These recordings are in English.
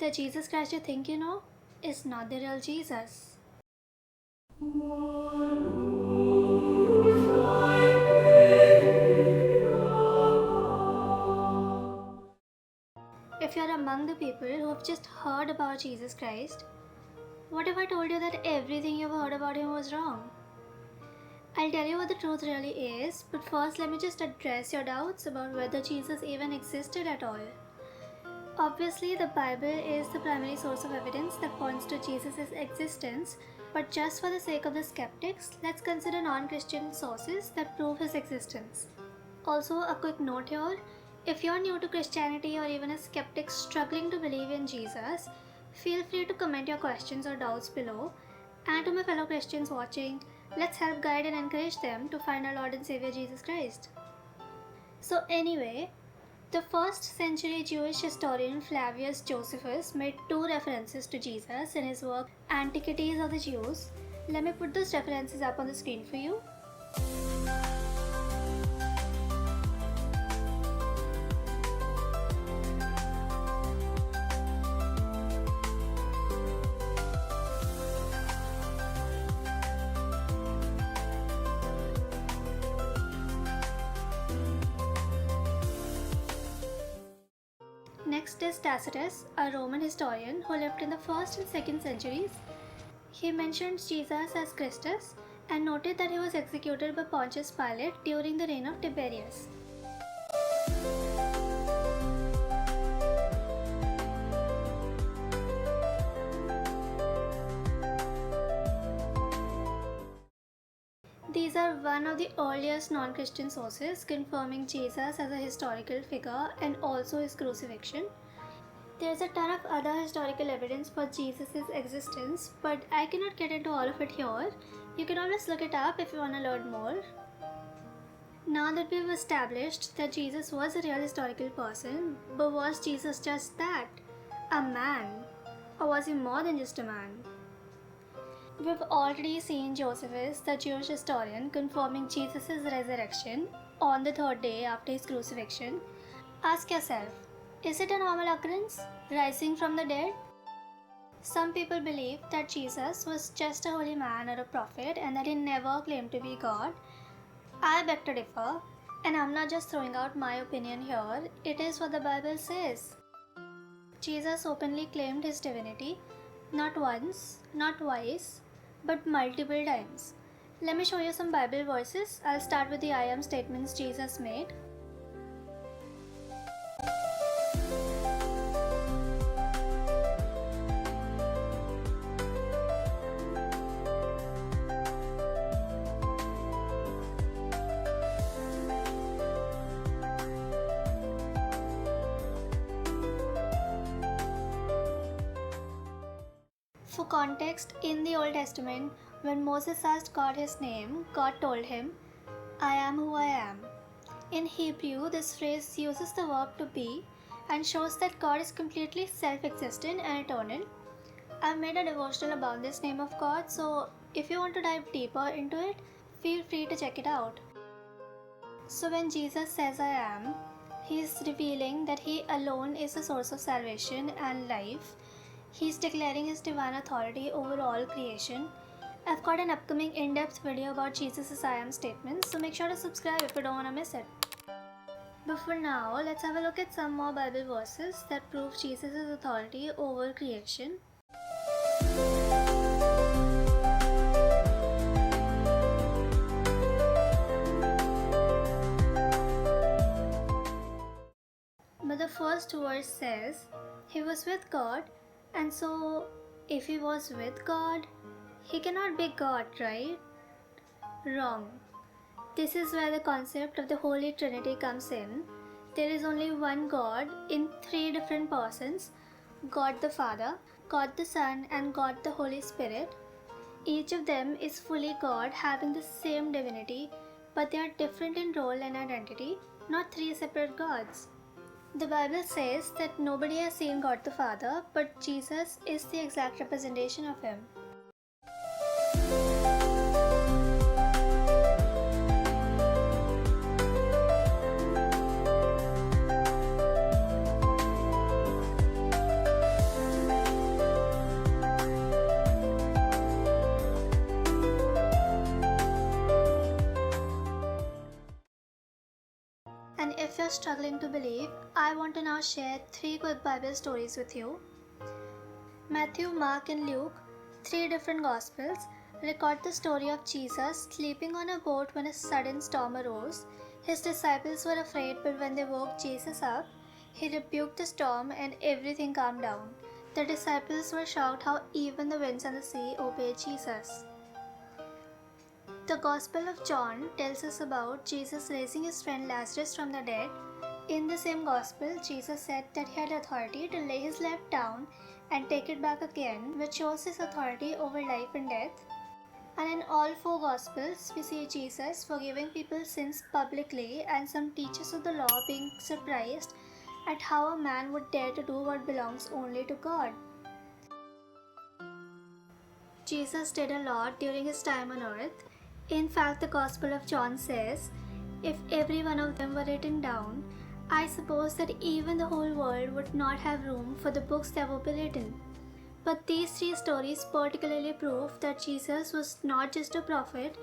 the Jesus Christ you think you know is not the real Jesus. If you're among the people who have just heard about Jesus Christ, what if I told you that everything you've heard about him was wrong? I'll tell you what the truth really is, but first let me just address your doubts about whether Jesus even existed at all. Obviously, the Bible is the primary source of evidence that points to Jesus' existence, but just for the sake of the skeptics, let's consider non-Christian sources that prove his existence. Also, a quick note here, if you're new to Christianity or even a skeptic struggling to believe in Jesus, feel free to comment your questions or doubts below. And to my fellow Christians watching, let's help guide and encourage them to find our Lord and Savior Jesus Christ. So anyway, the 1st century Jewish historian Flavius Josephus made 2 references to Jesus in his work Antiquities of the Jews. Let me put those references up on the screen for you. Next is Tacitus, a Roman historian who lived in the 1st and 2nd centuries. He mentions Jesus as Christus and noted that he was executed by Pontius Pilate during the reign of Tiberius. These are one of the earliest non-Christian sources confirming Jesus as a historical figure and also his crucifixion. There's a ton of other historical evidence for Jesus' existence, but I cannot get into all of it here. You can always look it up if you want to learn more. Now that we've established that Jesus was a real historical person, but was Jesus just that? A man? Or was he more than just a man? We've already seen Josephus, the Jewish historian, confirming Jesus' resurrection on the 3rd day after his crucifixion. Ask yourself, is it a normal occurrence, rising from the dead? Some people believe that Jesus was just a holy man or a prophet and that he never claimed to be God. I beg to differ, and I'm not just throwing out my opinion here, it is what the Bible says. Jesus openly claimed his divinity, not once, not twice, but multiple times. Let me show you some Bible verses. I'll start with the I am statements Jesus made. For context, in the Old Testament, when Moses asked God his name, God told him, I am who I am. In Hebrew, this phrase uses the verb to be and shows that God is completely self-existent and eternal. I've made a devotional about this name of God, so if you want to dive deeper into it, feel free to check it out. So when Jesus says I am, he is revealing that he alone is the source of salvation and life. He's declaring his divine authority over all creation. I've got an upcoming in-depth video about Jesus' I am statements, so make sure to subscribe if you don't want to miss it. But for now, let's have a look at some more Bible verses that prove Jesus' authority over creation. But the first verse says, he was with God, and so if he was with God, he cannot be God, right? Wrong. This is where the concept of the Holy Trinity comes in. There is only one God in 3 different persons, God the Father, God the Son, and God the Holy Spirit. Each of them is fully God, having the same divinity, but they are different in role and identity, not 3 separate gods. The Bible says that nobody has seen God the Father, but Jesus is the exact representation of him. And if you're struggling to believe, I want to now share 3 quick Bible stories with you. Matthew, Mark, and Luke, 3 different Gospels, record the story of Jesus sleeping on a boat when a sudden storm arose. His disciples were afraid, but when they woke Jesus up, he rebuked the storm and everything calmed down. The disciples were shocked how even the winds and the sea obeyed Jesus. The Gospel of John tells us about Jesus raising his friend Lazarus from the dead. In the same Gospel, Jesus said that he had authority to lay his life down and take it back again, which shows his authority over life and death. And in all 4 Gospels, we see Jesus forgiving people's sins publicly and some teachers of the law being surprised at how a man would dare to do what belongs only to God. Jesus did a lot during his time on earth. In fact, the Gospel of John says, if every one of them were written down, I suppose that even the whole world would not have room for the books that would be written. But these 3 stories particularly prove that Jesus was not just a prophet.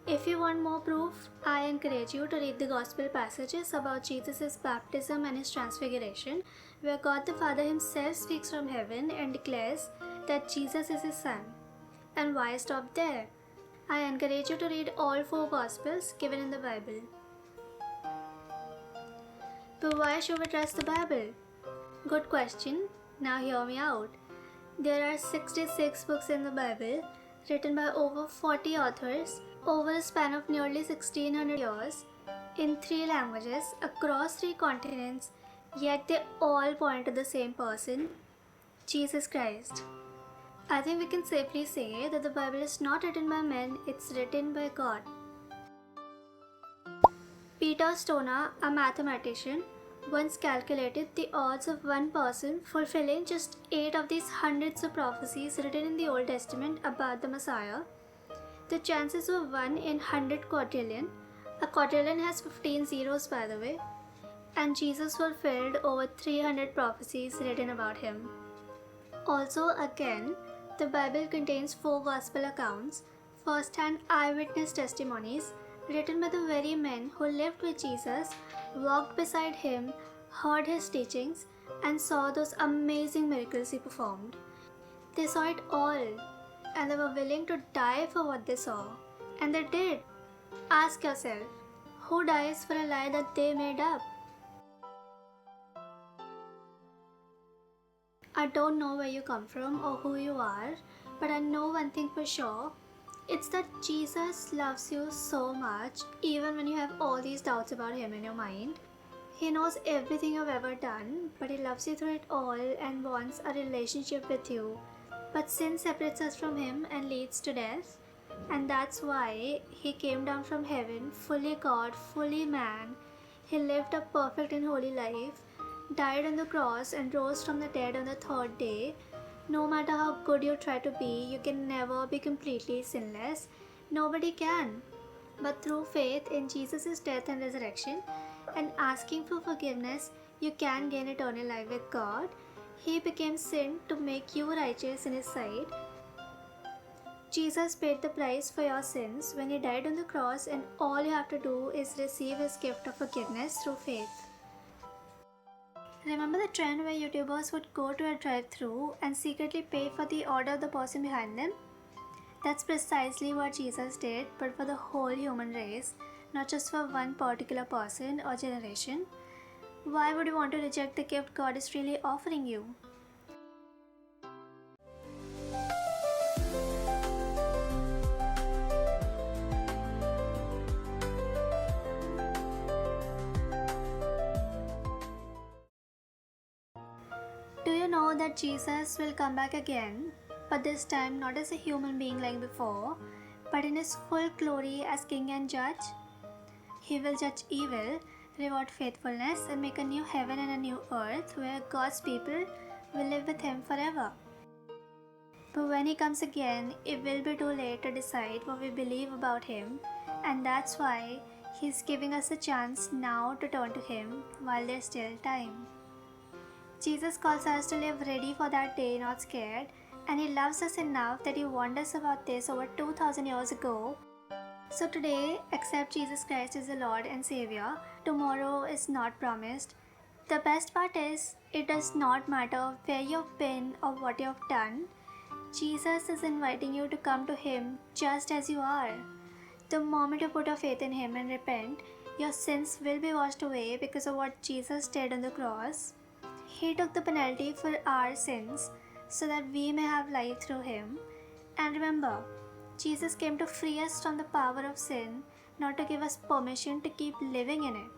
If you want more proof, I encourage you to read the Gospel passages about Jesus' baptism and his transfiguration, where God the Father himself speaks from heaven and declares that Jesus is his son. And why stop there? I encourage you to read all 4 Gospels given in the Bible. But why should we trust the Bible? Good question. Now hear me out. There are 66 books in the Bible, written by over 40 authors, over a span of nearly 1600 years, in 3 languages, across 3 continents, yet they all point to the same person, Jesus Christ. I think we can safely say that the Bible is not written by men, it's written by God. Peter Stoner, a mathematician, once calculated the odds of one person fulfilling just 8 of these hundreds of prophecies written in the Old Testament about the Messiah. The chances were 1 in 100 quadrillion. A quadrillion has 15 zeros, by the way. And Jesus fulfilled over 300 prophecies written about him. Also, again, the Bible contains 4 Gospel accounts, first-hand eyewitness testimonies, written by the very men who lived with Jesus, walked beside him, heard his teachings, and saw those amazing miracles he performed. They saw it all, and they were willing to die for what they saw. And they did. Ask yourself, who dies for a lie that they made up? I don't know where you come from or who you are, but I know one thing for sure. It's that Jesus loves you so much, even when you have all these doubts about him in your mind. He knows everything you've ever done, but he loves you through it all and wants a relationship with you. But sin separates us from him and leads to death. And that's why he came down from heaven, fully God, fully man. He lived a perfect and holy life, died on the cross and rose from the dead on the 3rd day. No matter how good you try to be, you can never be completely sinless. Nobody can. But through faith in Jesus' death and resurrection and asking for forgiveness, you can gain eternal life with God. He became sin to make you righteous in his sight. Jesus paid the price for your sins when he died on the cross, and all you have to do is receive his gift of forgiveness through faith. Remember the trend where YouTubers would go to a drive-thru and secretly pay for the order of the person behind them? That's precisely what Jesus did, but for the whole human race, not just for one particular person or generation. Why would you want to reject the gift God is really offering you? Do you know that Jesus will come back again, but this time not as a human being like before, but in his full glory as King and Judge? He will judge evil, reward faithfulness, and make a new heaven and a new earth where God's people will live with him forever. But when he comes again, it will be too late to decide what we believe about him, and that's why he's giving us a chance now to turn to him while there's still time. Jesus calls us to live ready for that day, not scared, and he loves us enough that he warned us about this over 2000 years ago. So today, accept Jesus Christ as the Lord and Savior. Tomorrow is not promised. The best part is, it does not matter where you've been or what you've done. Jesus is inviting you to come to Him just as you are. The moment you put your faith in Him and repent, your sins will be washed away because of what Jesus did on the cross. He took the penalty for our sins so that we may have life through Him. And remember, Jesus came to free us from the power of sin, not to give us permission to keep living in it.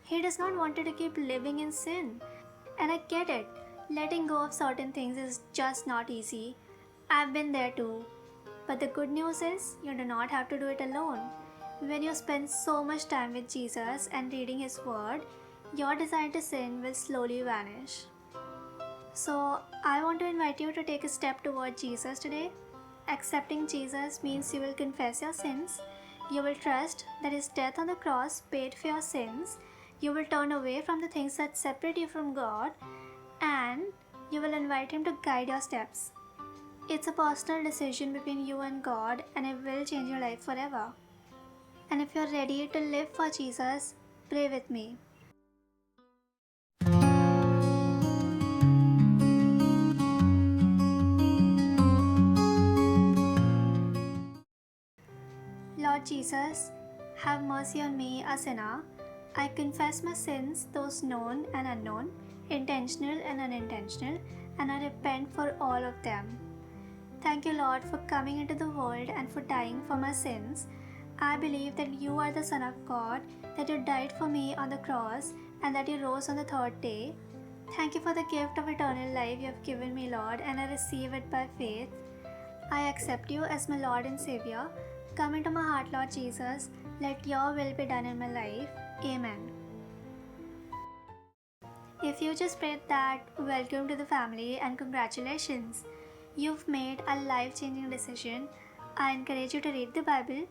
He does not want you to keep living in sin. And I get it, letting go of certain things is just not easy. I've been there too. But the good news is, you do not have to do it alone. When you spend so much time with Jesus and reading His Word, your desire to sin will slowly vanish. So, I want to invite you to take a step toward Jesus today. Accepting Jesus means you will confess your sins, you will trust that His death on the cross paid for your sins, you will turn away from the things that separate you from God, and you will invite Him to guide your steps. It's a personal decision between you and God, and it will change your life forever. And if you're ready to live for Jesus, pray with me. Lord Jesus, have mercy on me, a sinner. I confess my sins, those known and unknown, intentional and unintentional, and I repent for all of them. Thank you, Lord, for coming into the world and for dying for my sins. I believe that you are the Son of God, that you died for me on the cross, and that you rose on the third day. Thank you for the gift of eternal life you have given me, Lord, and I receive it by faith. I accept you as my Lord and Savior. Come into my heart, Lord Jesus. Let your will be done in my life. Amen. If you just prayed that, welcome to the family and congratulations. You've made a life-changing decision. I encourage you to read the Bible,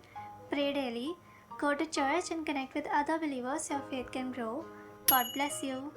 pray daily, go to church and connect with other believers. Your faith can grow. God bless you.